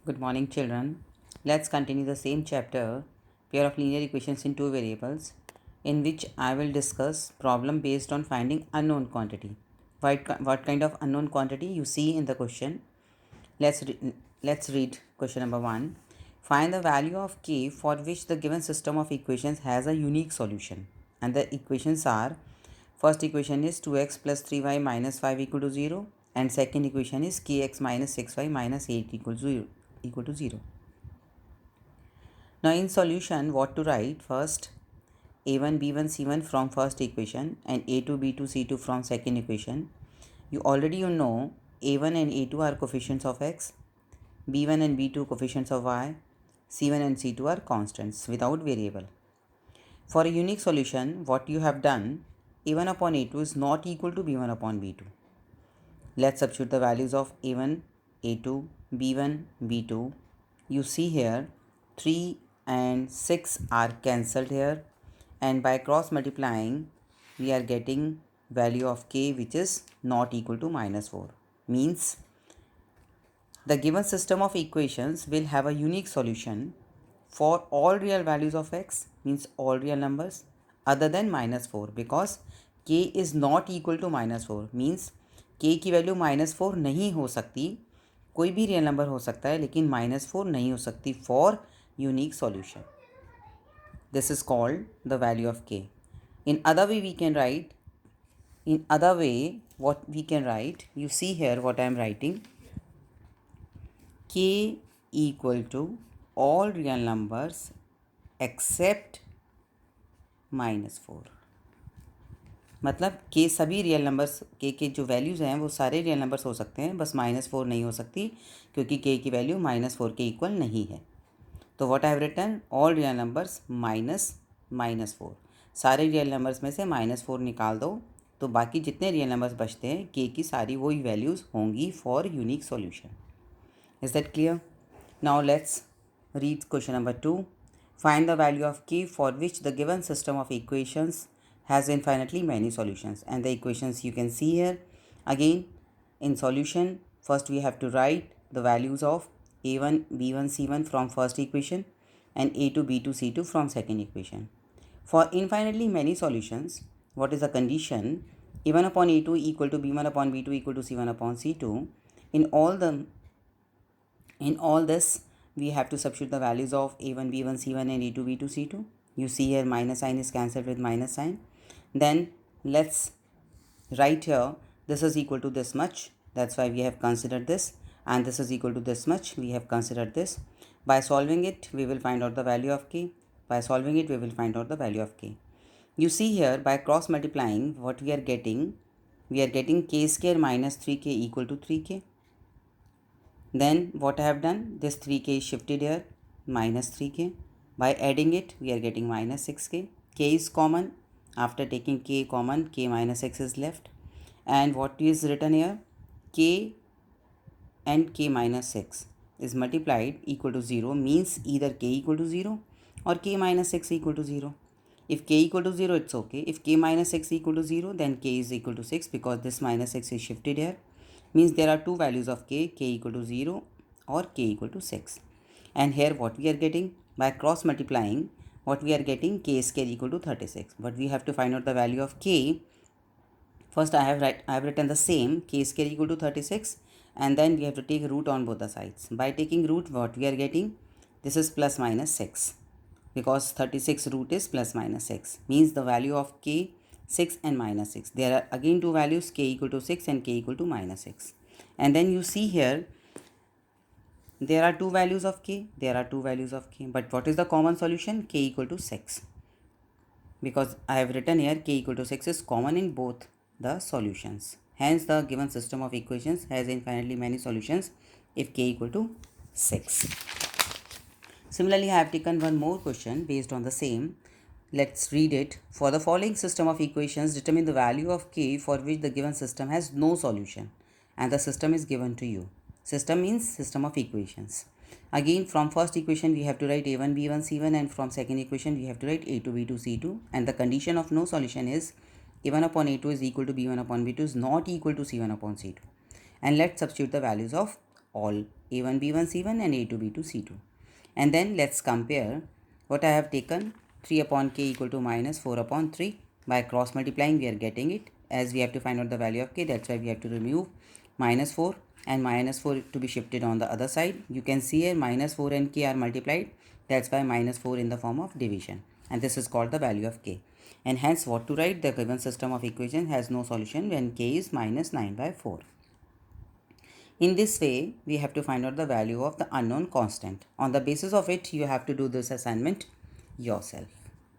Good morning, children. Let's continue the same chapter, pair of linear equations in two variables, in which I will discuss problem based on finding unknown quantity. What kind of unknown quantity you see in the question? Let's read question number 1. Find the value of k for which the given system of equations has a unique solution. And the equations are, first equation is 2x plus 3y minus 5 equal to 0, and second equation is kx minus 6y minus 8 equal to 0. Now in solution, what to write? First, a1 b1 c1 from first equation and a2 b2 c2 from second equation. You know a1 and a2 are coefficients of x, b1 and b2 coefficients of y, c1 and c2 are constants without variable. For a unique solution, what you have done, a1 upon a2 is not equal to b1 upon b2. Let's substitute the values of a1, a2, b1, b2. You see here 3 and 6 are cancelled here, and by cross multiplying we are getting value of k which is not equal to minus 4. Means the given system of equations will have a unique solution for all real values of x, means all real numbers other than minus 4, because k is not equal to minus 4, means k की value minus 4 नहीं हो सकती. कोई भी real number हो सकता है लेकिन माइनस 4 नहीं हो सकती for unique solution. This is called the value of k. In other way what we can write, you see here what I am writing, k equal to all real numbers except minus 4. मतलब के सभी real numbers के जो values हैं वो सारे real numbers हो सकते हैं, बस माइनस 4 नहीं हो सकती क्योंकि के की वैल्यू माइनस 4 के इक्वल नहीं है. तो what I have written, all real numbers minus 4. सारे रियल नंबर्स में से माइनस 4 निकाल दो तो बाकी जितने रियल नंबर्स बचते हैं के की सारी वही वैल्यूज़ होंगी for unique solution. Is that clear? Now let's read question number 2. Find the value of k for which the given system of equations has infinitely many solutions. And the equations you can see here. Again, in solution, first we have to write the values of a1 b1 c1 from first equation and a2 b2 c2 from second equation. For infinitely many solutions, what is the condition? a1 upon a2 equal to b1 upon b2 equal to c1 upon c2. In all this, we have to substitute the values of a1 b1 c1 and a2 b2 c2. You see here minus sign is cancelled with minus sign. Then let's write here, this is equal to this much, that's why we have considered this, and this is equal to this much, we have considered this. By solving it, we will find out the value of k. By solving it, we will find out the value of k. You see here, by cross multiplying, what we are getting k square minus 3k equal to 3k. Then what I have done, this 3k is shifted here, minus 3k. By adding it, we are getting minus 6k. K is common. After taking k common, k minus 6 is left. And what is written here, k and k minus 6 is multiplied equal to 0, means either k equal to 0 or k minus 6 equal to 0. If k equal to 0, it's okay. If k minus 6 equal to 0, then k is equal to 6, because this minus 6 is shifted here. Means there are two values of k equal to 0 or k equal to 6. And here what we are getting, by cross multiplying, what we are getting, k square equal to 36. But we have to find out the value of k. First I have written the same, k square equal to 36, and then we have to take root on both the sides. By taking root, what we are getting, this is plus minus 6, because 36 root is plus minus 6, means the value of k, 6 and minus 6. There are again two values, k equal to 6 and k equal to minus 6. And then you see here, there are two values of k, but what is the common solution? K equal to 6, because I have written here k equal to 6 is common in both the solutions. Hence the given system of equations has infinitely many solutions if k equal to 6. Similarly, I have taken one more question based on the same. Let's read it. For the following system of equations, determine the value of k for which the given system has no solution and the system is given to you. System means system of equations. Again, from first equation we have to write a1 b1 c1, and from second equation we have to write a2 b2 c2, and the condition of no solution is a1 upon a2 is equal to b1 upon b2 is not equal to c1 upon c2. And let's substitute the values of all a1, b1, c1 and a2, b2, c2. And then let's compare what I have taken 3 upon k equal to minus 4 upon 3. By cross multiplying we are getting it. As we have to find out the value of k, that's why we have to remove minus 4 and minus 4 to be shifted on the other side. You can see here minus 4 and k are multiplied. That's why minus 4 in the form of division. And this is called the value of k. And hence what to write? The given system of equation has no solution when k is minus 9 by 4. In this way, we have to find out the value of the unknown constant. On the basis of it, you have to do this assignment yourself.